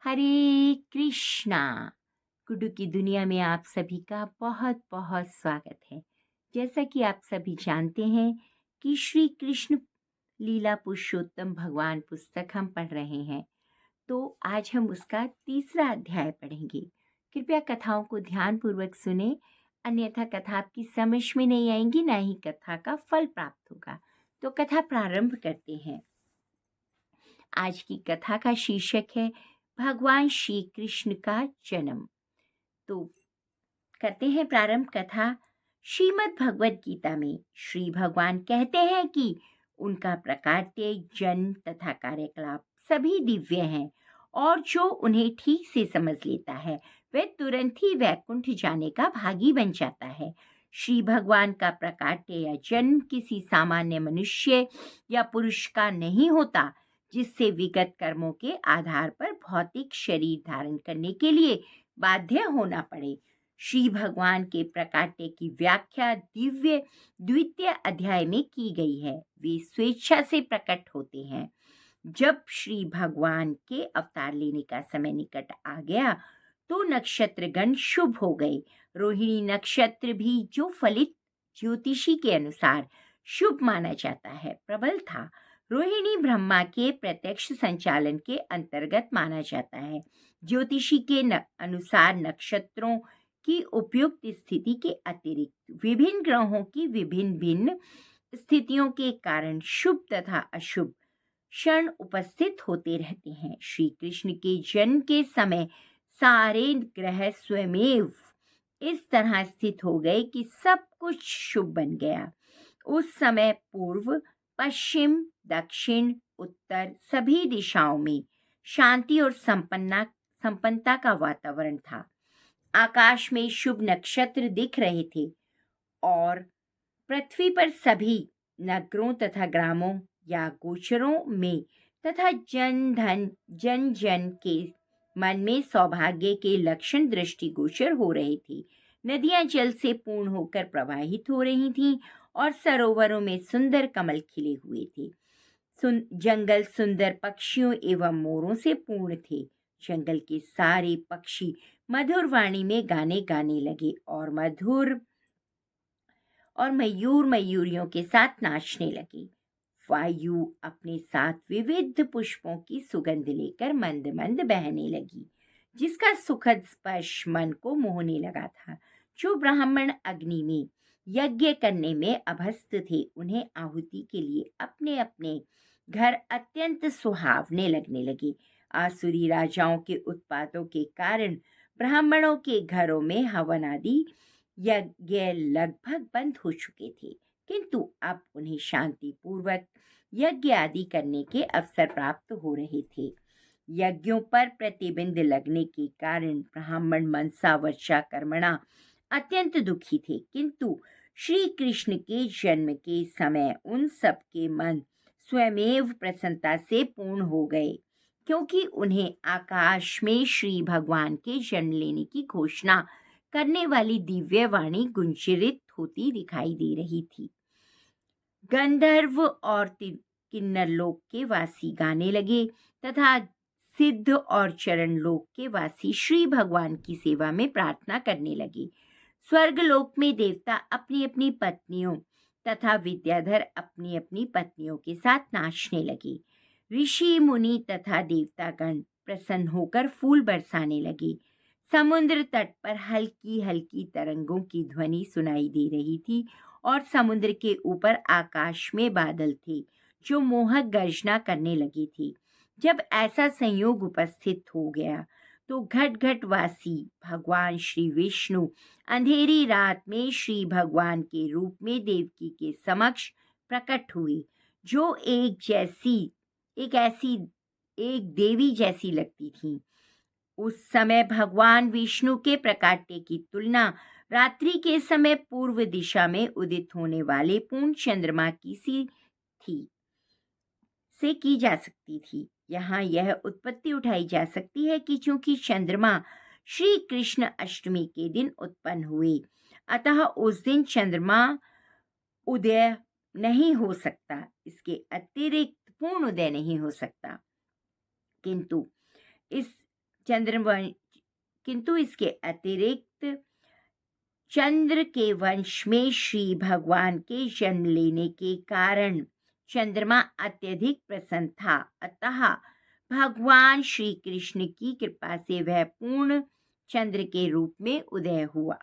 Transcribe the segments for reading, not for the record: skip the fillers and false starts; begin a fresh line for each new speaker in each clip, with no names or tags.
हरे कृष्णा। गुड्डू की दुनिया में आप सभी का बहुत बहुत स्वागत है। जैसा कि आप सभी जानते हैं कि श्री कृष्ण लीला पुरुषोत्तम भगवान पुस्तक हम पढ़ रहे हैं, तो आज हम उसका तीसरा अध्याय पढ़ेंगे। कृपया कथाओं को ध्यानपूर्वक सुने, अन्यथा कथा आपकी समझ में नहीं आएंगी, ना ही कथा का फल प्राप्त होगा। तो कथा प्रारंभ करते हैं। आज की कथा का शीर्षक है भगवान श्री कृष्ण का जन्म। तो करते हैं प्रारंभ कथा। श्रीमद् भगवत गीता में श्री भगवान कहते हैं कि उनका प्रकाट्य जन्म तथा कार्यकलाप सभी दिव्य हैं और जो उन्हें ठीक से समझ लेता है वह तुरंत ही वैकुंठ जाने का भागी बन जाता है। श्री भगवान का प्रकाट्य या जन्म किसी सामान्य मनुष्य या पुरुष का नहीं होता, जिससे विगत कर्मों के आधार पर भौतिक शरीर धारण करने के लिए बाध्य होना पड़े। श्री भगवान के प्रकाट्य की व्याख्या दिव्य द्वितीय अध्याय में की गई है। वे स्वेच्छा से प्रकट होते हैं। जब श्री भगवान के अवतार लेने का समय निकट आ गया तो नक्षत्रगण शुभ हो गए। रोहिणी नक्षत्र भी, जो फलित ज्योतिषी के अनुसार शुभ माना जाता है, प्रबल था। रोहिणी ब्रह्मा के प्रत्यक्ष संचालन के अंतर्गत माना जाता है। ज्योतिषी के अनुसार नक्षत्रों की उपयुक्त स्थिति के अतिरिक्त विभिन्न ग्रहों की विभिन्न भिन्न स्थितियों के कारण शुभ तथा अशुभ क्षण उपस्थित होते रहते हैं। श्री कृष्ण के जन्म के समय सारे ग्रह स्वयमेव इस तरह स्थित हो गए कि सब कुछ शुभ बन गया। उस समय पूर्व, पश्चिम, दक्षिण, उत्तर सभी दिशाओं में शांति और संपन्नता का वातावरण था। आकाश में शुभ नक्षत्र दिख रहे थे और पृथ्वी पर सभी नगरों तथा ग्रामों या गोचरों में तथा जन जन के मन में सौभाग्य के लक्षण दृष्टिगोचर हो रहे थे। नदियां जल से पूर्ण होकर प्रवाहित हो रही थीं और सरोवरों में सुंदर कमल खिले हुए थे। जंगल सुंदर पक्षियों एवं मोरों से पूर्ण थे। जंगल के सारे पक्षी मधुर वाणी में गाने गाने लगे और मयूर मयूरियों के साथ नाचने लगे। वायु अपने साथ विविध पुष्पों की सुगंध लेकर मंद मंद बहने लगी, जिसका सुखद स्पर्श मन को मोहने लगा था। जो ब्राह्मण अग्नि में यज्ञ करने में अभ्यस्त थे, उन्हें आहुति के लिए अपने अपने घर अत्यंत सुहावने लगने लगे। आसुरी राजाओं के उत्पातों के कारण ब्राह्मणों के घरों में हवन आदि यज्ञ लगभग बंद हो चुके थे, किंतु अब उन्हें शांतिपूर्वक यज्ञ आदि करने के अवसर प्राप्त हो रहे थे। यज्ञों पर प्रतिबंध लगने के कारण ब्राह्मण मनसा वर्षा कर्मणा अत्यंत दुखी थे, किंतु श्री कृष्ण के जन्म के समय उन सब के मन स्वयमेव प्रसन्नता से पूर्ण हो गए, क्योंकि उन्हें आकाश में श्री भगवान के जन्म लेने की घोषणा करने वाली दिव्य वाणी गुंजरित होती दिखाई दे रही थी। गंधर्व और किन्नर लोक के वासी गाने लगे तथा सिद्ध और चरण लोक के वासी श्री भगवान की सेवा में प्रार्थना करने लगे। स्वर्ग लोक में देवता अपनी अपनी पत्नियों तथा विद्याधर अपनी अपनी पत्नियों के साथ नाचने लगे। ऋषि मुनि तथा देवतागण प्रसन्न होकर फूल बरसाने लगे। समुद्र तट पर हल्की हल्की तरंगों की ध्वनि सुनाई दे रही थी और समुद्र के ऊपर आकाश में बादल थे जो मोहक गर्जना करने लगे थे। जब ऐसा संयोग उपस्थित हो गया तो घट घट वासी भगवान श्री विष्णु अंधेरी रात में श्री भगवान के रूप में देवकी के समक्ष प्रकट हुए, जो एक देवी जैसी लगती थी। उस समय भगवान विष्णु के प्रकाट्य की तुलना रात्रि के समय पूर्व दिशा में उदित होने वाले पूर्ण चंद्रमा की सी थी से की जा सकती थी। यहाँ यह उत्पत्ति उठाई जा सकती है कि चूंकि चंद्रमा श्री कृष्ण अष्टमी के दिन उत्पन्न हुए, अतः उस दिन चंद्रमा उदय नहीं हो सकता, इसके अतिरिक्त पूर्ण उदय नहीं हो सकता। किंतु इस चंद्रवंश, किंतु इसके अतिरिक्त चंद्र के वंश में श्री भगवान के जन्म लेने के कारण चंद्रमा अत्यधिक प्रसन्न था। अतः भगवान श्री कृष्ण की कृपा से वह पूर्ण चंद्र के रूप में उदय हुआ।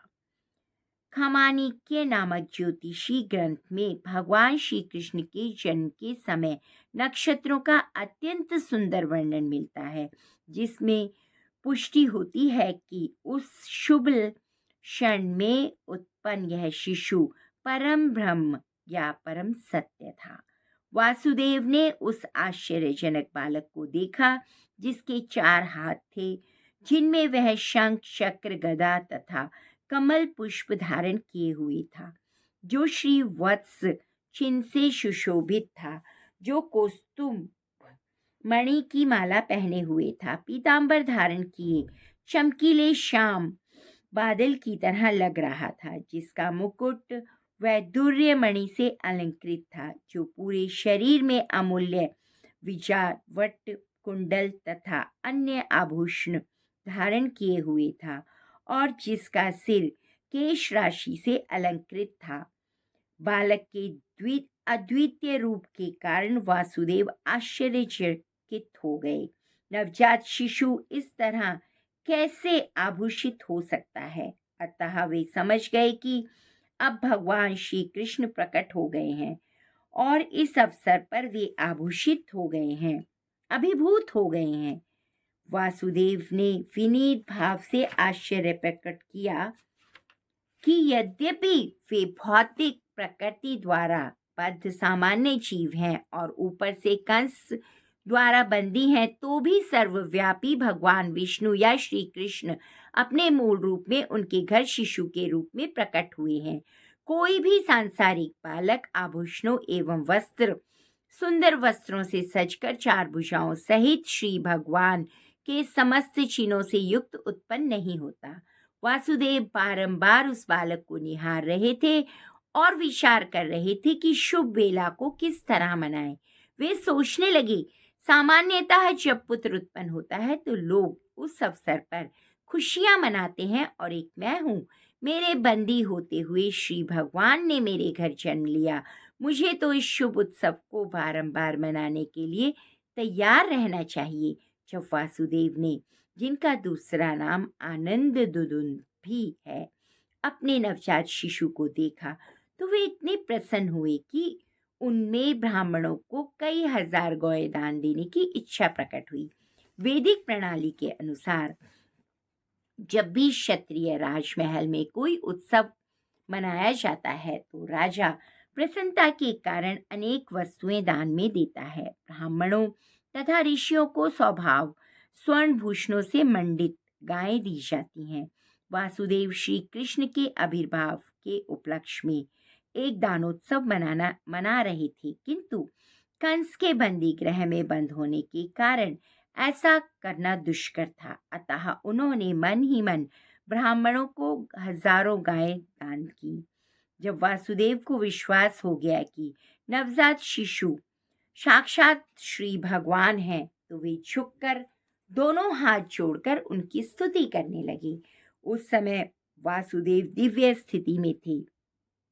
खामानिक्य नामक ज्योतिषी ग्रंथ में भगवान श्री कृष्ण के जन्म के समय नक्षत्रों का अत्यंत सुंदर वर्णन मिलता है, जिसमें पुष्टि होती है कि उस शुभ क्षण में उत्पन्न यह शिशु परम ब्रह्म या परम सत्य था। वासुदेव ने उस आश्चर्यजनक बालक को देखा जिसके 4 हाथ थे, जिनमें वह शंख, चक्र, गदा तथा कमल पुष्प धारण किए हुए था, जो श्री वत्स चिन्ह से सुशोभित था, जो कौस्तुभ मणि की माला पहने हुए था, पीतांबर धारण किए चमकीले श्याम बादल की तरह लग रहा था, जिसका मुकुट वैदुर्य मणि से अलंकृत था, जो पूरे शरीर में अमूल्य विजावट, कुंडल तथा अन्य आभूषण धारण किए हुए था और जिसका सिर केश राशि से अलंकृत था। बालक के अद्वितीय रूप के कारण वासुदेव आश्चर्यचकित हो गए। नवजात शिशु इस तरह कैसे आभूषित हो सकता है? अतः वे समझ गए कि अब भगवान श्री कृष्ण प्रकट हो गए हैं और इस अवसर पर वे आभूषित हो गए हैं, अभिभूत हो गए हैं। वासुदेव ने विनीत भाव से आश्चर्य प्रकट किया कि यद्यपि वे भौतिक प्रकृति द्वारा बद्ध सामान्य जीव हैं और ऊपर से कंस द्वारा बंदी हैं, तो भी सर्वव्यापी भगवान विष्णु या श्री कृष्ण अपने मूल रूप में उनके घर शिशु के रूप में प्रकट हुए हैं। कोई भी सांसारिक बालक आभूषणों एवं सुंदर वस्त्रों से सजकर 4 भुजाओं सहित श्री भगवान के समस्त चिन्हों से युक्त उत्पन्न नहीं होता। वासुदेव बारंबार उस बालक को निहार रहे थे और विचार कर रहे थे कि शुभ बेला को किस तरह मनाएं। वे सोचने लगे, सामान्यतः जब पुत्र उत्पन्न होता है तो लोग उस अवसर पर खुशियां मनाते हैं और एक मैं हूँ। मेरे बंदी होते हुए श्री भगवान ने मेरे घर जन्म लिया। मुझे तो इस शुभ उत्सव को बारंबार मनाने के लिए तैयार रहना चाहिए। जब वासुदेव ने, जिनका दूसरा नाम आनंद दुदुन भी है, अपने नवजात शिशु को देखा तो वे इतने प्रसन्न हुए कि उनमें ब्राह्मणों को कई हजार गौएं दान देने की इच्छा प्रकट हुई। वैदिक प्रणाली के अनुसार जब भी क्षत्रिय राजमहल में कोई उत्सव मनाया जाता है तो राजा प्रसन्नता के कारण अनेक वस्तुएं दान में देता है। ब्राह्मणों तथा ऋषियों को स्वभाव स्वर्ण भूषणों से मंडित गायें दी जाती हैं। वासुदेव श्री कृष्ण के आविर्भाव के उपलक्ष्य में एक दानोत्सव मना रहे थे, किंतु कंस के बंदी गृह में बंद होने के कारण ऐसा करना दुष्कर था। अतः उन्होंने मन ही मन ब्राह्मणों को हजारों गायें दान की। जब वासुदेव को विश्वास हो गया कि नवजात शिशु साक्षात श्री भगवान हैं, तो वे झुककर दोनों हाथ जोड़कर उनकी स्तुति करने लगे। उस समय वासुदेव दिव्य स्थिति में थे,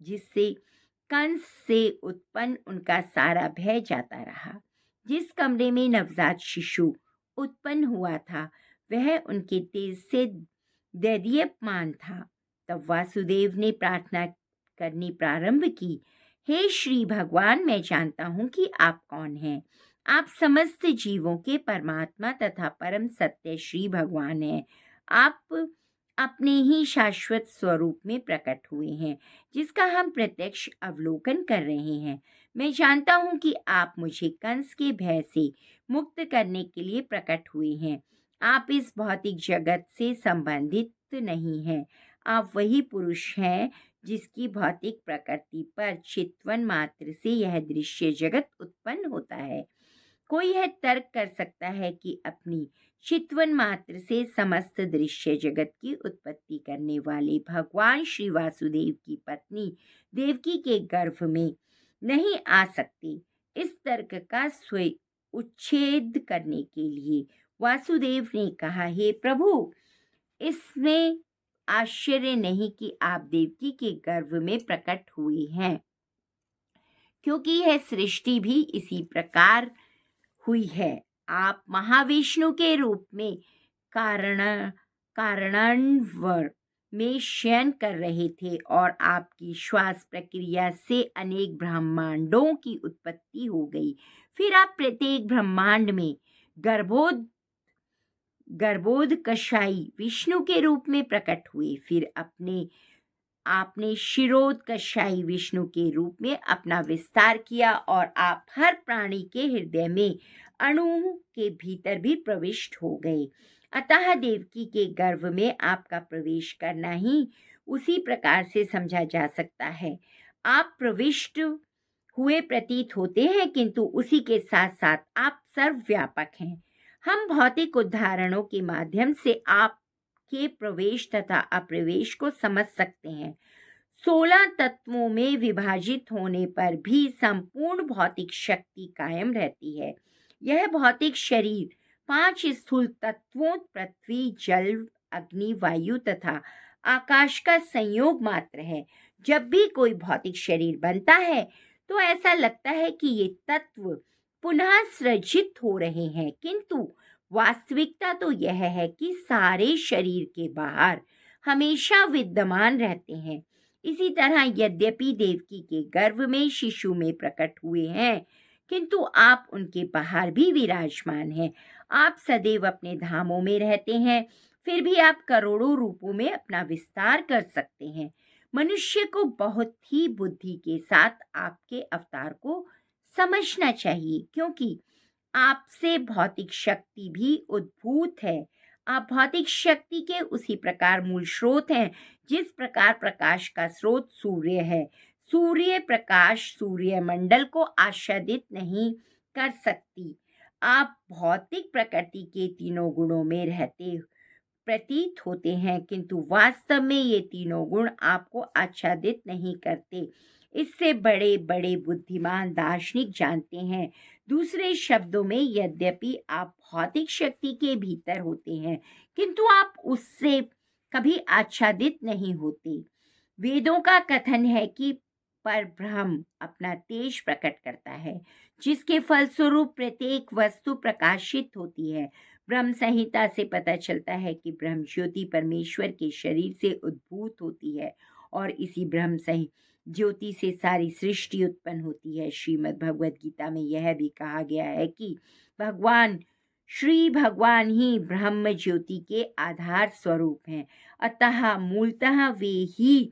जिससे कंस से उत्पन्न उनका सारा भय जाता रहा। जिस कमरे में नवजात शिशु उत्पन्न हुआ था वह उनके तेज से दैदीप्यमान था। तब वासुदेव ने प्रार्थना करनी प्रारंभ की, हे श्री भगवान, मैं जानता हूँ कि आप कौन हैं। आप समस्त जीवों के परमात्मा तथा परम सत्य श्री भगवान हैं। आप अपने ही शाश्वत स्वरूप में प्रकट हुए हैं, जिसका हम प्रत्यक्ष अवलोकन कर रहे हैं। मैं जानता हूँ कि आप मुझे कंस के भय से मुक्त करने के लिए प्रकट हुए हैं। आप इस भौतिक जगत से संबंधित नहीं हैं। आप वही पुरुष हैं जिसकी भौतिक प्रकृति पर चितवन मात्र से यह दृश्य जगत उत्पन्न होता है। कोई यह तर्क कर सकता है कि अपनी चितवन मात्र से समस्त दृश्य जगत की उत्पत्ति करने वाले भगवान श्री वासुदेव की पत्नी देवकी के गर्भ में नहीं आ सकते। इस तर्क का स्वयं उच्छेद करने के लिए वासुदेव ने कहा, हे प्रभु, इसमें आश्चर्य नहीं कि आप देवकी के गर्भ में प्रकट हुए हैं, क्योंकि यह सृष्टि भी इसी प्रकार हुई है। आप महाविष्णु के रूप में कारणवर में शयन कर रहे थे और आपकी श्वास प्रक्रिया से अनेक ब्रह्मांडों की उत्पत्ति हो गई। फिर आप प्रत्येक ब्रह्मांड में गर्भोदकशायी विष्णु के रूप में प्रकट हुए। फिर आपने शिरोदकशायी विष्णु के रूप में अपना विस्तार किया और आप हर प्राणी के हृदय में अणु के भीतर भी प्रविष्ट हो गए। अतः देवकी के गर्भ में आपका प्रवेश करना ही उसी प्रकार से समझा जा सकता है। आप प्रविष्ट हुए प्रतीत होते हैं, किंतु उसी के साथ साथ आप सर्वव्यापक हैं। हम भौतिक उदाहरणों के माध्यम से आपके प्रवेश तथा अप्रवेश को समझ सकते हैं। 16 तत्वों में विभाजित होने पर भी संपूर्ण भौतिक शक्ति कायम रहती है। यह भौतिक शरीर 5 स्थूल तत्वों पृथ्वी, जल, अग्नि, वायु तथा आकाश का संयोग मात्र है। जब भी कोई भौतिक शरीर बनता है तो ऐसा लगता है कि ये तत्व पुनः सृजित हो रहे हैं, किंतु वास्तविकता तो यह है कि सारे शरीर के बाहर हमेशा विद्यमान रहते हैं। इसी तरह यद्यपि देवकी के गर्भ में शिशु में प्रकट हुए हैं, किंतु आप उनके बाहर भी विराजमान हैं। आप सदैव अपने धामों में रहते हैं, फिर भी आप करोड़ों रूपों में अपना विस्तार कर सकते हैं। मनुष्य को बहुत ही बुद्धि के साथ आपके अवतार को समझना चाहिए, क्योंकि आपसे भौतिक शक्ति भी उद्भूत है। आप भौतिक शक्ति के उसी प्रकार मूल स्रोत हैं जिस प्रकार प्रकाश का स्रोत सूर्य है। सूर्य प्रकाश सूर्यमंडल को आच्छादित नहीं कर सकती। आप भौतिक प्रकृति के तीनों गुणों में रहते प्रतीत होते हैं, किंतु वास्तव में ये तीनों गुण आपको आच्छादित नहीं करते। इससे बड़े बड़े बुद्धिमान दार्शनिक जानते हैं। दूसरे शब्दों में, यद्यपि आप भौतिक शक्ति के भीतर होते हैं, किंतु आप उससे कभी आच्छादित नहीं होते। वेदों का कथन है कि परब्रह्म अपना तेज प्रकट करता है, जिसके फलस्वरूप प्रत्येक वस्तु प्रकाशित होती है। ब्रह्म संहिता से पता चलता है कि ब्रह्म ज्योति परमेश्वर के शरीर से उद्भूत होती है और इसी ब्रह्म ज्योति से सारी सृष्टि उत्पन्न होती है। श्रीमद् भगवद गीता में यह भी कहा गया है कि श्री भगवान ही ब्रह्म ज्योति के आधार स्वरूप हैं। अतः मूलतः वे ही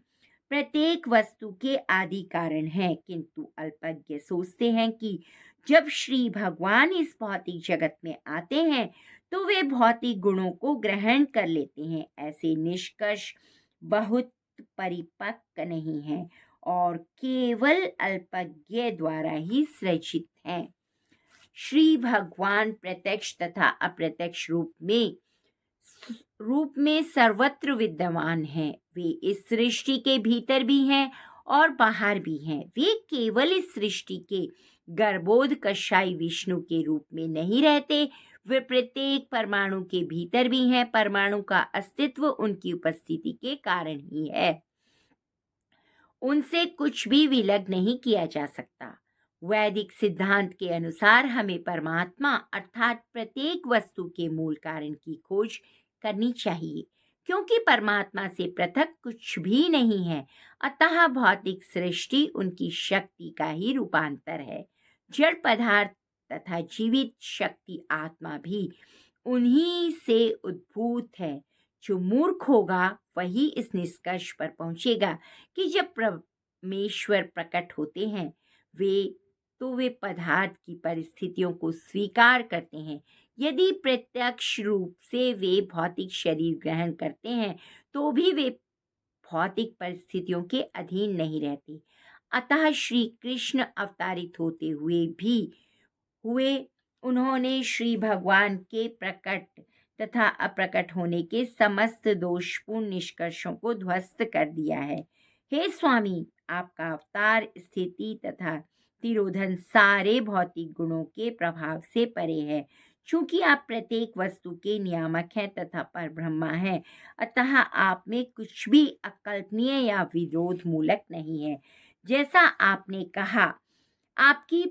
प्रत्येक वस्तु के आदि कारण हैं, किंतु अल्पज्ञ सोचते हैं कि जब श्री भगवान इस भौतिक जगत में आते हैं तो वे भौतिक गुणों को ग्रहण कर लेते हैं। ऐसे निष्कर्ष बहुत परिपक्व नहीं हैं और केवल अल्पज्ञ द्वारा ही सृजित हैं। श्री भगवान प्रत्यक्ष तथा अप्रत्यक्ष रूप में सर्वत्र विद्यमान हैं। वे इस सृष्टि के भीतर भी हैं और बाहर भी हैं। वे केवल इस सृष्टि के गर्भोदकशायी विष्णु के रूप में नहीं रहते, वे प्रत्येक परमाणु के भीतर भी हैं। परमाणु का अस्तित्व उनकी उपस्थिति के कारण ही है। उनसे कुछ भी विलग नहीं किया जा सकता। वैदिक सिद्धांत के अनुसार हमें परमात्मा अर्थात प्रत्येक वस्तु के मूल कारण की खोज करनी चाहिए, क्योंकि परमात्मा से पृथक कुछ भी नहीं है। अतः भौतिक सृष्टि उनकी शक्ति का ही रूपांतर है। जड़ पदार्थ तथा जीवित शक्ति आत्मा भी उन्हीं से उद्भूत है। जो मूर्ख होगा वही इस निष्कर्ष पर पहुंचेगा कि जब परमेश्वर प्रकट होते हैं वे पदार्थ की परिस्थितियों को स्वीकार करते हैं। यदि प्रत्यक्ष रूप से वे भौतिक शरीर ग्रहण करते हैं तो भी वे भौतिक परिस्थितियों के अधीन नहीं रहते। अतः श्री कृष्ण अवतारित होते हुए उन्होंने श्री भगवान के प्रकट तथा अप्रकट होने के समस्त दोषपूर्ण निष्कर्षों को ध्वस्त कर दिया है। हे स्वामी, आपका अवतार स्थिति तथा तिरोधन सारे भौतिक गुणों के प्रभाव से परे है। चूंकि आप प्रत्येक वस्तु के नियामक हैं तथा परब्रह्मा हैं, अतः आप में कुछ भी अकल्पनीय या विरोध मूलक नहीं है। जैसा आपने कहा, आपकी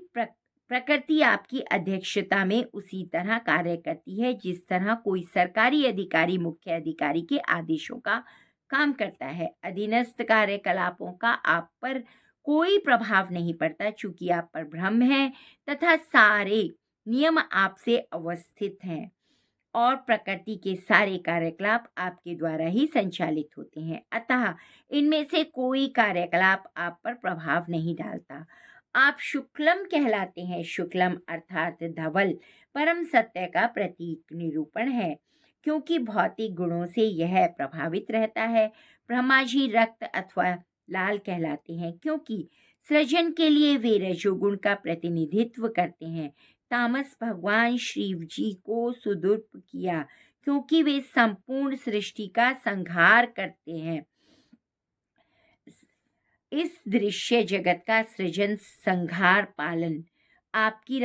प्रकृति आपकी अध्यक्षता में उसी तरह कार्य करती है जिस तरह कोई सरकारी अधिकारी मुख्य अधिकारी के आदेशों का काम करता है। अधीनस्थ कार्यकलापों का आप पर कोई प्रभाव नहीं पड़ता, चूंकि आप पर ब्रह्म है तथा सारे नियम आपसे अवस्थित हैं और प्रकृति के सारे कार्यकलाप आपके द्वारा ही संचालित होते हैं। अतः इनमें से कोई कार्यकलाप आप पर प्रभाव नहीं डालता। आप शुक्लम कहलाते हैं। शुक्लम अर्थात धवल परम सत्य का प्रतीक निरूपण है, क्योंकि भौतिक गुणों से यह प्रभावित रहता है। ब्रह्मा जी रक्त अथवा लाल कहलाते हैं, क्योंकि सृजन के लिए वे रजोगुण का प्रतिनिधित्व करते हैं। तामस भगवान शिव जी को सुदुर्प किया, क्योंकि वे संपूर्ण सृष्टि का संहार करते हैं। इस दृश्य जगत का सृजन संहार पालन आपकी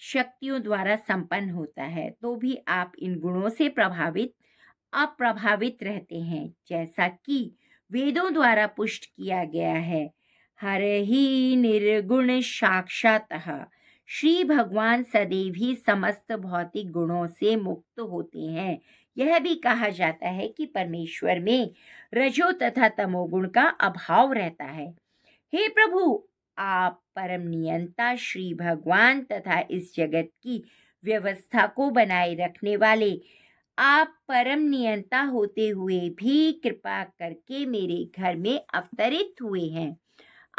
शक्तियों द्वारा संपन्न होता है, तो भी आप इन गुणों से अप्रभावित रहते हैं, जैसा कि वेदों द्वारा पुष्ट किया गया है। हर ही निर्गुण साक्षातः। श्री भगवान सदैव ही समस्त भौतिक गुणों से मुक्त होते हैं। यह भी कहा जाता है कि परमेश्वर में रजो तथा तमोगुण का अभाव रहता है। हे प्रभु, आप परम नियंता श्री भगवान तथा इस जगत की व्यवस्था को बनाए रखने वाले, आप परम नियंता होते हुए भी कृपा करके मेरे घर में अवतरित हुए हैं।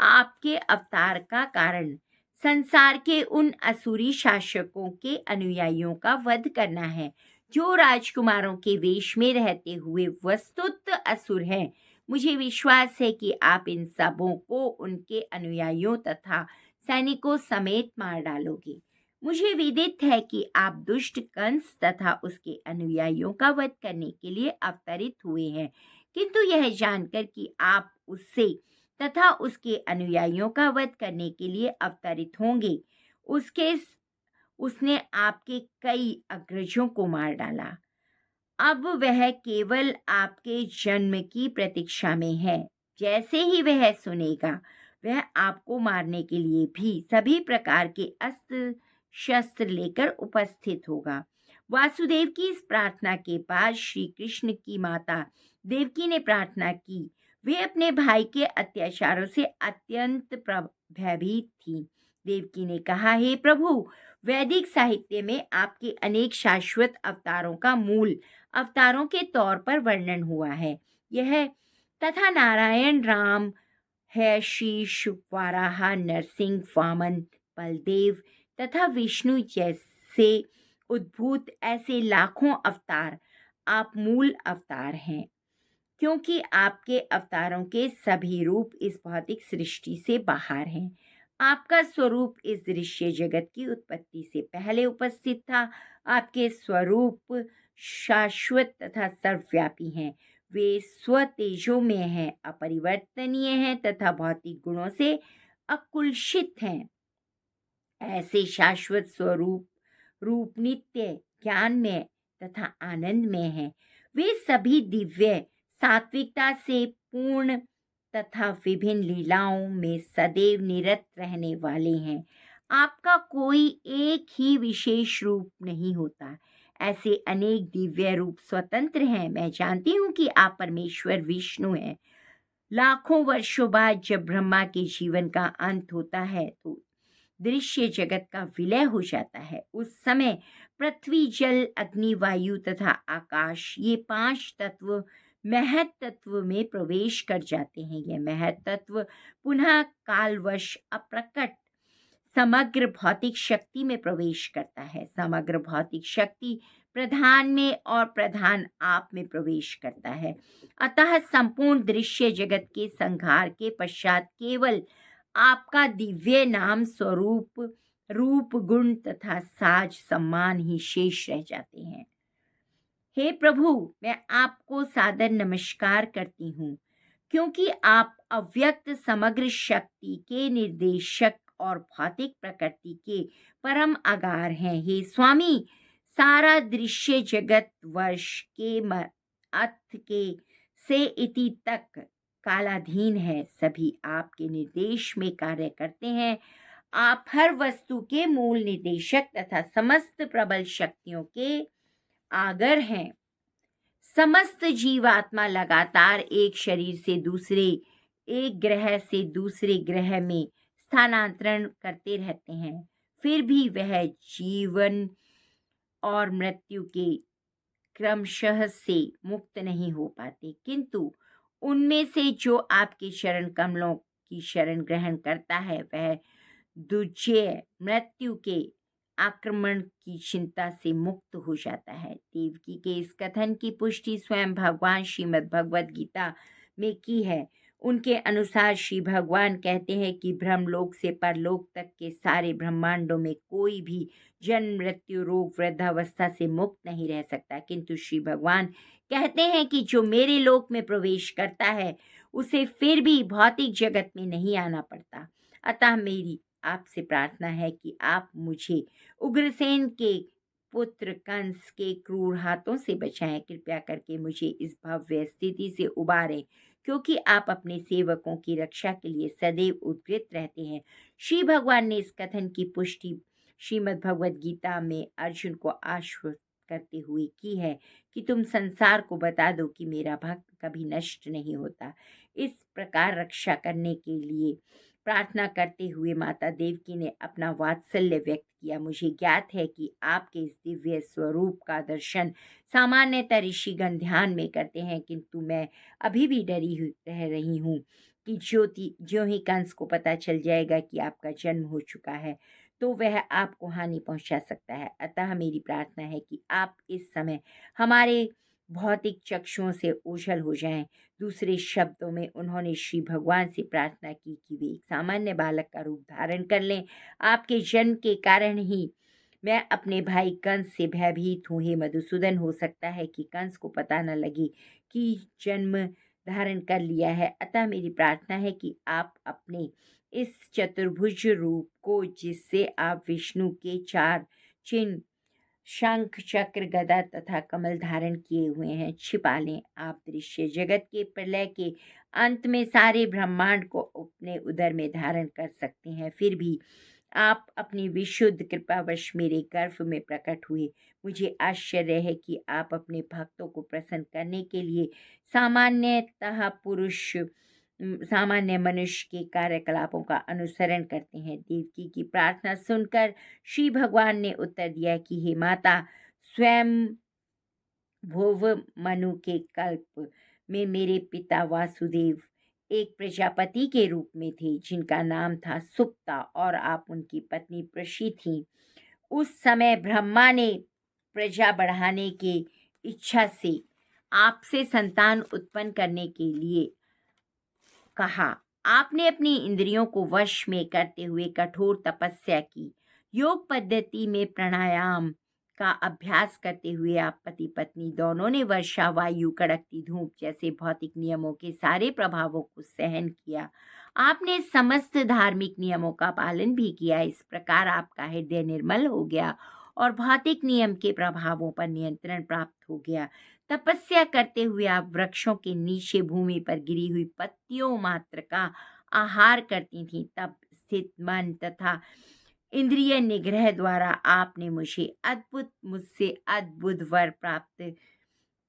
आपके अवतार का कारण संसार के उन असुरी शासकों के अनुयायियों का वध करना है, जो राजकुमारों के वेश में रहते हुए वस्तुतः असुर हैं। मुझे विश्वास है कि आप इन सबों को उनके अनुयायियों तथा सैनिकों समेत मार डालोगे। मुझे विदित है कि आप दुष्ट कंस तथा उसके अनुयायियों का वध करने के लिए अवतरित हुए हैं, किंतु यह जानकर कि आप उससे तथा उसके अनुयायियों का वध करने के लिए अवतरित होंगे, उसने आपके कई अग्रजों को मार डाला। अब वह केवल आपके जन्म की प्रतीक्षा में है। जैसे ही वह सुनेगा, वह आपको मारने के लिए भी सभी प्रकार के अस्त्र शस्त्र लेकर उपस्थित होगा। वासुदेव की इस प्रार्थना के बाद श्री कृष्ण की माता देवकी ने प्रार्थना की। वे अपने भाई के अत्याचारों से अत्यंत भयभीत थी। देवकी ने कहा, हे प्रभु, वैदिक साहित्य में आपके अनेक शाश्वत अवतारों का मूल अवतारों के तौर पर वर्णन हुआ है। यह तथा नारायण, राम है, शीश, वाराह, नरसिंह, वामन, बलदेव तथा विष्णु जैसे उद्भूत ऐसे लाखों अवतार आप मूल अवतार हैं, क्योंकि आपके अवतारों के सभी रूप इस भौतिक सृष्टि से बाहर हैं। आपका स्वरूप इस दृश्य जगत की उत्पत्ति से पहले उपस्थित था। आपके स्वरूप शाश्वत तथा सर्वव्यापी हैं। वे स्वतेजो में हैं, अपरिवर्तनीय हैं तथा भौतिक गुणों से अकुलषित हैं। ऐसे शाश्वत स्वरूप रूप नित्य ज्ञान में तथा आनंद में है। वे सभी दिव्य सात्विकता से पूर्ण तथा विभिन्न लीलाओं में सदैव निरत रहने वाले हैं। आपका कोई एक ही विशेष रूप नहीं होता। ऐसे अनेक दिव्य रूप स्वतंत्र हैं। मैं जानती हूँ कि आप परमेश्वर विष्णु हैं। लाखों वर्षों बाद जब ब्रह्मा के जीवन का अंत होता है तो दृश्य जगत का विलय हो जाता है। उस समय पृथ्वी, जल, अग्नि, वायु तथा आकाश, ये 5 तत्व महत तत्व में प्रवेश कर जाते हैं। यह महत तत्व पुनः कालवश अप्रकट समग्र भौतिक शक्ति में प्रवेश करता है। समग्र भौतिक शक्ति प्रधान में और प्रधान आप में प्रवेश करता है। अतः संपूर्ण दृश्य जगत के संहार के पश्चात केवल आपका दिव्य नाम, स्वरूप, रूप, गुण तथा साज सम्मान ही शेष रह जाते हैं। हे प्रभु, मैं आपको सादर नमस्कार करती हूँ, क्योंकि आप अव्यक्त समग्र शक्ति के निर्देशक और भौतिक प्रकृति के परम आधार हैं। हे स्वामी, सारा दृश्य जगत वर्ष के अर्थ के से इति तक कालाधीन है, सभी आपके निर्देश में कार्य करते हैं। आप हर वस्तु के मूल निर्देशक तथा समस्त प्रबल शक्तियों के आगर हैं। समस्त जीवात्मा लगातार एक शरीर से दूसरे, एक ग्रह से दूसरे ग्रह में स्थानांतरण करते रहते हैं, फिर भी वह जीवन और मृत्यु के क्रमशः से मुक्त नहीं हो पाते। किंतु उनमें से जो आपके चरण कमलों की शरण ग्रहण करता है, वह दुर्जय मृत्यु के आक्रमण की चिंता से मुक्त हो जाता है। देवकी के इस कथन की पुष्टि स्वयं भगवान श्रीमद् भगवद गीता में की है। उनके अनुसार श्री भगवान कहते हैं कि ब्रह्मलोक से परलोक तक के सारे ब्रह्मांडों में कोई भी जन्म मृत्यु रोग वृद्धावस्था से मुक्त नहीं रह सकता, किंतु श्री भगवान कहते हैं कि जो मेरे लोक में प्रवेश करता है उसे फिर भी भौतिक जगत में नहीं आना पड़ता। अतः मेरी आपसे प्रार्थना है कि आप मुझे उग्रसेन के पुत्र कंस के क्रूर हाथों से बचाएं। कृपया करके मुझे इस भव्य स्थिति से उबारें, क्योंकि आप अपने सेवकों की रक्षा के लिए सदैव उद्यत रहते हैं। श्री भगवान ने इस कथन की पुष्टि श्रीमद् भगवद गीता में अर्जुन को आश्वस्त करते हुए की है कि तुम संसार को बता दो कि मेरा भक्त कभी नष्ट नहीं होता। इस प्रकार रक्षा करने के लिए प्रार्थना करते हुए माता देवकी ने अपना वात्सल्य व्यक्त किया। मुझे ज्ञात है कि आपके इस दिव्य स्वरूप का दर्शन सामान्यतः ऋषिगण ध्यान में करते हैं, किंतु मैं अभी भी डरी हुई रह रही हूँ कि ज्यों ही कंस को पता चल जाएगा कि आपका जन्म हो चुका है तो वह आपको हानि पहुंचा सकता है। अतः मेरी प्रार्थना है कि आप इस समय हमारे भौतिक चक्षुओं से ओझल हो जाएं। दूसरे शब्दों में उन्होंने श्री भगवान से प्रार्थना की कि वे एक सामान्य बालक का रूप धारण कर लें। आपके जन्म के कारण ही मैं अपने भाई कंस से भयभीत हूँ। हे मधुसूदन, हो सकता है कि कंस को पता न लगे कि जन्म धारण कर लिया है। अतः मेरी प्रार्थना है कि आप अपने इस चतुर्भुज रूप को, जिससे आप विष्णु के 4 चिन्ह शंख चक्र गदा तथा कमल धारण किए हुए हैं, छिपा लें। आप दृश्य जगत के प्रलय के अंत में सारे ब्रह्मांड को अपने उदर में धारण कर सकते हैं, फिर भी आप अपनी विशुद्ध कृपावश मेरे गर्भ में प्रकट हुए। मुझे आश्चर्य है कि आप अपने भक्तों को प्रसन्न करने के लिए सामान्य मनुष्य के कार्यकलापों का अनुसरण करते हैं। देवकी की प्रार्थना सुनकर श्री भगवान ने उत्तर दिया कि हे माता, स्वयं भुव मनु के कल्प में मेरे पिता वासुदेव एक प्रजापति के रूप में थे, जिनका नाम था सुप्ता, और आप उनकी पत्नी प्रशी थी। उस समय ब्रह्मा ने प्रजा बढ़ाने के इच्छा से आपसे संतान उत्पन्न करने के लिए कहा। आपने अपनी इंद्रियों को वश में करते हुए कठोर तपस्या की। योग पद्धति में प्राणायाम का अभ्यास करते हुए आप पति पत्नी दोनों ने वर्षा, वायु, कड़कती धूप जैसे भौतिक नियमों के सारे प्रभावों को सहन किया। आपने समस्त धार्मिक नियमों का पालन भी किया। इस प्रकार आपका हृदय निर्मल हो गया और भौतिक नियम के प्रभावों पर नियंत्रण प्राप्त हो गया। तपस्या करते हुए आप वृक्षों के नीचे भूमि पर गिरी हुई पत्तियों मात्र का आहार करती थीं। तब स्थित मन तथा इंद्रिय निग्रह द्वारा आपने मुझसे अद्भुत वर प्राप्त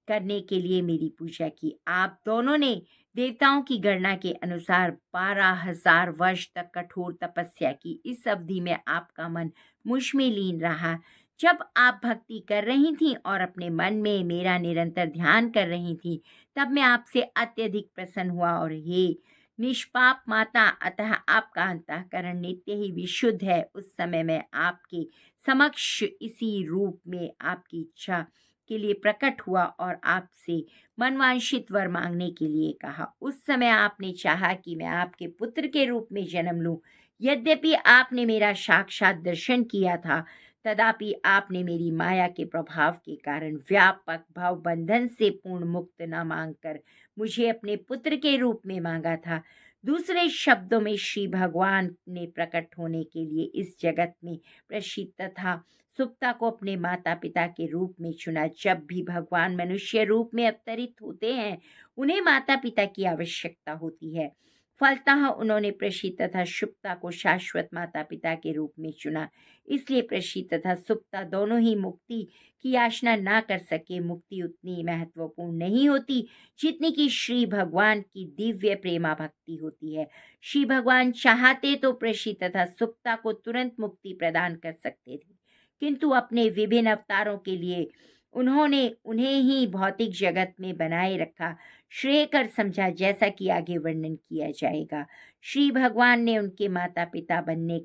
करने के लिए मेरी पूजा की। आप दोनों ने देवताओं की गणना के अनुसार 12,000 वर्ष तक कठोर तपस्या की। इस अवधि में आपका मन मुझ में लीन रहा। जब आप भक्ति कर रही थीं और अपने मन में मेरा निरंतर ध्यान कर रही थीं, तब मैं आपसे अत्यधिक प्रसन्न हुआ। और हे निष्पाप माता, अतः आपका अंतःकरण नित्य ही विशुद्ध है। उस समय मैं आपके समक्ष इसी रूप में आपकी इच्छा के लिए प्रकट हुआ और आपसे मनवांछित वर मांगने के लिए कहा। उस समय आपने चाहा कि मैं आपके पुत्र के रूप में जन्म लूं। यद्यपि आपने मेरा साक्षात दर्शन किया था, तथापि आपने मेरी माया के प्रभाव के कारण व्यापक भाव बंधन से पूर्ण मुक्त न मांगकर मुझे अपने पुत्र के रूप में मांगा था। दूसरे शब्दों में श्री भगवान ने प्रकट होने के लिए इस जगत में प्रसिद्ध तथा सुप्ता को अपने माता पिता के रूप में चुना। जब भी भगवान मनुष्य रूप में अवतरित होते हैं, उन्हें माता पिता की आवश्यकता होती है। फलतः उन्होंने प्रशीत तथा सुप्ता को शाश्वत माता पिता के रूप में चुना। इसलिए प्रशीत तथा सुप्ता दोनों ही मुक्ति की याचना ना कर सके। मुक्ति उतनी महत्वपूर्ण नहीं होती जितनी कि श्री भगवान की दिव्य प्रेमा भक्ति होती है। श्री भगवान चाहते तो प्रशीत तथा सुप्ता को तुरंत मुक्ति प्रदान कर सकते थे, किंतु अपने विभिन्न अवतारों के लिए उन्होंने उन्हें ही भौतिक जगत में बनाए रखा, श्रेयकर समझा, जैसा कि आगे वर्णन किया जाएगा। श्री भगवान ने उनके माता पिता बनने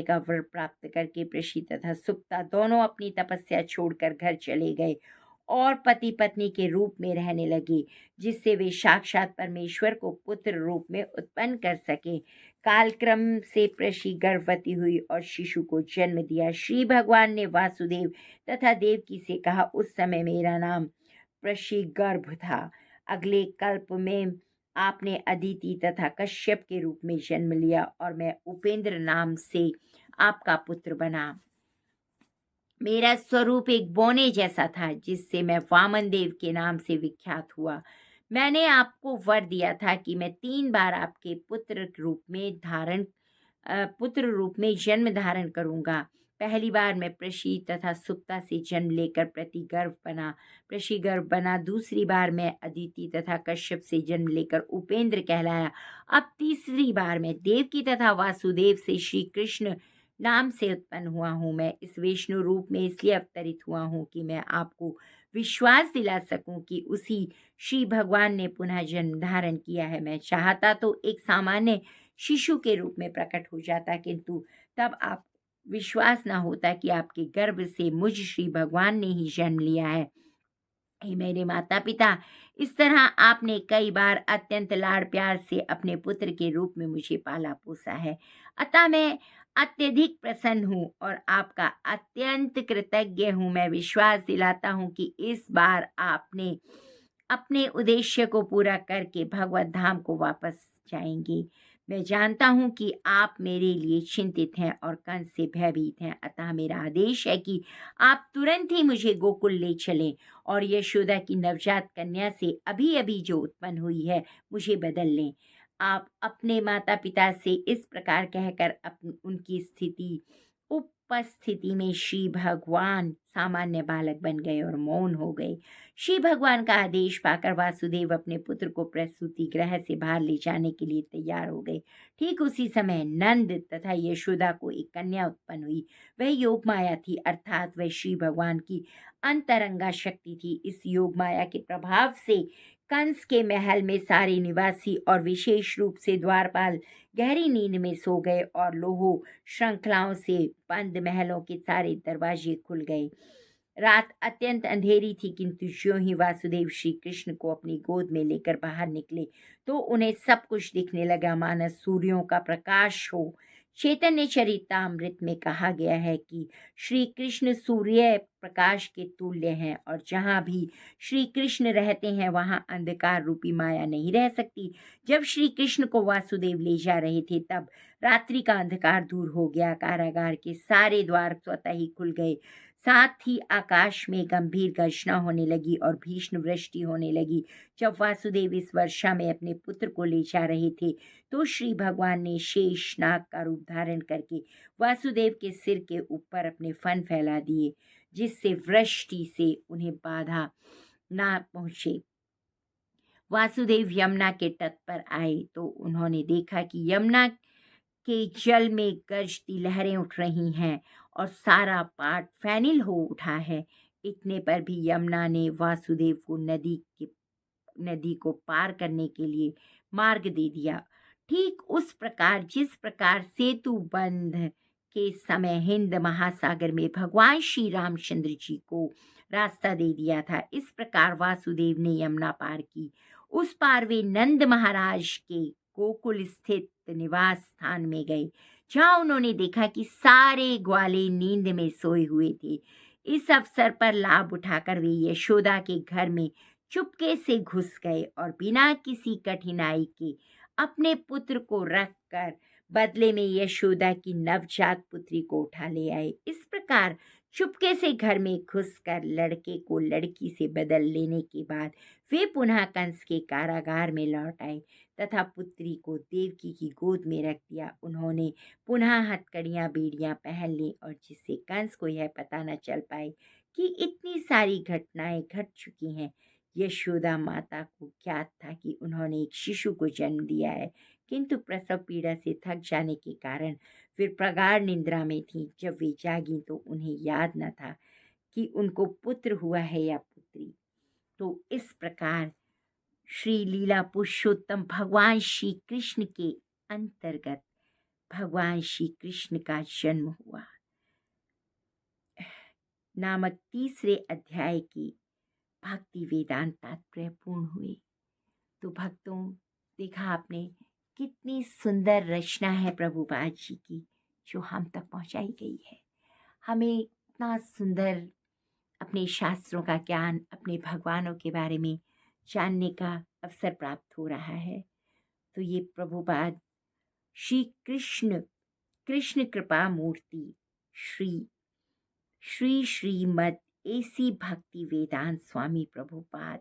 का वर प्राप्त करके प्रशीत तथा सुप्ता दोनों अपनी तपस्या छोड़कर घर चले गए और पति पत्नी के रूप में रहने लगे, जिससे वे साक्षात परमेश्वर को पुत्र रूप में उत्पन्न कर सके। कालक्रम से प्रशी गर्भवती हुई और शिशु को जन्म दिया। श्री भगवान ने वासुदेव तथा देवकी से कहा, उस समय मेरा नाम प्रशी गर्भ था। अगले कल्प में आपने अदिति तथा कश्यप के रूप में जन्म लिया और मैं उपेंद्र नाम से आपका पुत्र बना। मेरा स्वरूप एक बोने जैसा था, जिससे मैं वामन देव के नाम से विख्यात हुआ। मैंने आपको वर दिया था कि मैं 3 बार आपके पुत्र रूप में जन्म धारण करूंगा। पहली बार मैं प्रशी तथा सुप्ता से जन्म लेकर प्रशिगर्भ बना। दूसरी बार मैं अदिति तथा कश्यप से जन्म लेकर उपेंद्र कहलाया। अब तीसरी बार मैं देवकी तथा वासुदेव से श्री कृष्ण नाम से उत्पन्न हुआ हूँ। मैं इस विष्णु रूप में इसलिए अवतरित हुआ हूँ कि मैं आपको विश्वास दिला सकूं कि उसी श्री भगवान ने पुनः जन्म धारण किया है। मैं चाहता तो एक सामान्य शिशु के रूप में प्रकट हो जाता, किंतु तब आप विश्वास न होता कि आपके गर्भ से मुझ श्री भगवान ने ही जन्म लिया है। हे मेरे माता पिता, इस तरह आपने कई बार अत्यंत लाड़ प्यार से अपने पुत्र के रूप में मुझे पाला पोसा है। अतः मैं अत्यधिक प्रसन्न हूँ और आपका अत्यंत कृतज्ञ हूँ। मैं विश्वास दिलाता हूँ कि इस बार आपने अपने उद्देश्य को पूरा करके भगवत धाम को वापस जाएंगे। मैं जानता हूँ कि आप मेरे लिए चिंतित हैं और कंस से भयभीत हैं, अतः मेरा आदेश है कि आप तुरंत ही मुझे गोकुल ले चलें और यशोदा की नवजात कन्या से अभी अभी जो उत्पन्न हुई है मुझे बदल लें। आप अपने माता पिता से इस प्रकार कहकर उनकी उपस्थिति में श्री भगवान सामान्य बालक बन गए और मौन हो गए। श्री भगवान का आदेश पाकर वासुदेव अपने पुत्र को प्रसूति गृह से बाहर ले जाने के लिए तैयार हो गए। ठीक उसी समय नंद तथा यशोदा को एक कन्या उत्पन्न हुई। वह योग माया थी, अर्थात वह श्री भगवान की अंतरंगा शक्ति थी। इस योग माया के प्रभाव से कंस के महल में सारे निवासी और विशेष रूप से द्वारपाल गहरी नींद में सो गए और लोहो श्रृंखलाओं से बंद महलों के सारे दरवाजे खुल गए। रात अत्यंत अंधेरी थी, किंतु ज्यों ही वासुदेव श्री कृष्ण को अपनी गोद में लेकर बाहर निकले तो उन्हें सब कुछ दिखने लगा मानो सूर्यों का प्रकाश हो। चैतन्य चरितामृत में कहा गया है कि श्री कृष्ण सूर्य प्रकाश के तुल्य हैं और जहाँ भी श्री कृष्ण रहते हैं वहाँ अंधकार रूपी माया नहीं रह सकती। जब श्री कृष्ण को वासुदेव ले जा रहे थे तब रात्रि का अंधकार दूर हो गया। कारागार के सारे द्वार स्वतः ही खुल गए। साथ ही आकाश में गंभीर गर्जना होने लगी और भीषण वृष्टि होने लगी। जब वासुदेव इस वर्षा में अपने पुत्र को ले जा रहे थे तो श्री भगवान ने शेष नाग का रूप धारण करके वासुदेव के सिर के ऊपर अपने फन फैला दिए, जिससे वृष्टि से उन्हें बाधा ना पहुँचे। वासुदेव यमुना के तट पर आए तो उन्होंने देखा कि यमुना के जल में गरजती लहरें उठ रही हैं और सारा पाट फैनिल हो उठा है। इतने पर भी यमुना ने वासुदेव को नदी को पार करने के लिए मार्ग दे दिया। ठीक उस प्रकार जिस प्रकार सेतु बंध के समय हिंद महासागर में भगवान श्री रामचंद्र जी को रास्ता दे दिया था, इस प्रकार वासुदेव ने यमुना पार की। उस पार वे नंद महाराज के गोकुल स्थित निवास स्थान में गए, जहां उन्होंने देखा कि सारे ग्वाले नींद में सोए हुए थे। इस अवसर पर लाभ उठाकर वे यशोदा के घर में चुपके से घुस गए और बिना किसी कठिनाई के अपने पुत्र को रखकर बदले में यशोदा की नवजात पुत्री को उठा ले आए। इस प्रकार चुपके से घर में घुसकर लड़के को लड़की से बदल लेने के बाद वे पुनः कंस के कारागार में लौट आए तथा पुत्री को देवकी की गोद में रख दिया। उन्होंने पुनः हथकड़ियाँ बेड़ियाँ पहन ली और जिससे कंस को यह पता न चल पाए कि इतनी सारी घटनाएं घट चुकी हैं। यशोदा माता को ज्ञात था कि उन्होंने एक शिशु को जन्म दिया है, किंतु प्रसव पीड़ा से थक जाने के कारण वे प्रगाढ़ निद्रा में थीं। जब वे जागी तो उन्हें याद न था कि उनको पुत्र हुआ है या पुत्री। तो इस प्रकार श्री लीला पुरुषोत्तम भगवान श्री कृष्ण के अंतर्गत भगवान श्री कृष्ण का जन्म हुआ नामक तीसरे अध्याय की भक्ति वेदांत तात्पर्य पूर्ण हुए। तो भक्तों, देखा आपने कितनी सुंदर रचना है प्रभुपाद जी की जो हम तक पहुंचाई गई है। हमें इतना सुंदर अपने शास्त्रों का ज्ञान, अपने भगवानों के बारे में जानने का अवसर प्राप्त हो रहा है। तो ये प्रभुपाद श्री कृष्ण कृष्ण कृपा मूर्ति श्री श्री श्रीमद एसी भक्ति वेदांत स्वामी प्रभुपाद,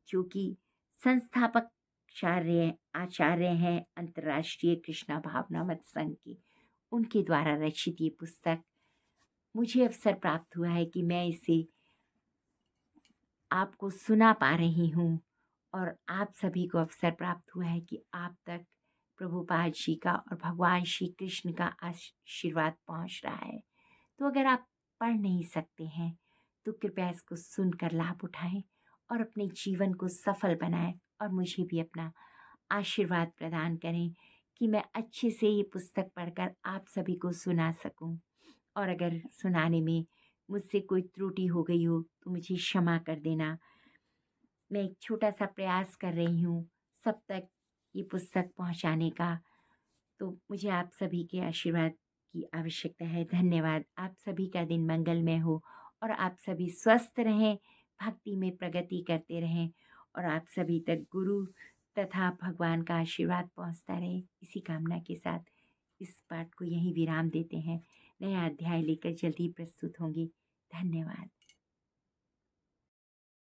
जो कि संस्थापक आचार्य हैं अंतर्राष्ट्रीय कृष्णा भावनामत संघ के, उनके द्वारा रचित ये पुस्तक मुझे अवसर प्राप्त हुआ है कि मैं इसे आपको सुना पा रही हूँ और आप सभी को अवसर प्राप्त हुआ है कि आप तक प्रभुपाद जी का और भगवान श्री कृष्ण का आशीर्वाद पहुँच रहा है। तो अगर आप पढ़ नहीं सकते हैं तो कृपया इसको सुनकर लाभ उठाएं और अपने जीवन को सफल बनाएं और मुझे भी अपना आशीर्वाद प्रदान करें कि मैं अच्छे से ये पुस्तक पढ़कर आप सभी को सुना सकूं। और अगर सुनाने में मुझसे कोई त्रुटि हो गई हो तो मुझे क्षमा कर देना। मैं एक छोटा सा प्रयास कर रही हूँ सब तक ये पुस्तक पहुँचाने का, तो मुझे आप सभी के आशीर्वाद की आवश्यकता है। धन्यवाद। आप सभी का दिन मंगलमय हो और आप सभी स्वस्थ रहें, भक्ति में प्रगति करते रहें और आप सभी तक गुरु तथा भगवान का आशीर्वाद पहुंचता रहे। इसी कामना के साथ इस पाठ को यहीं विराम देते हैं। नया अध्याय लेकर जल्दी प्रस्तुत होंगे। धन्यवाद।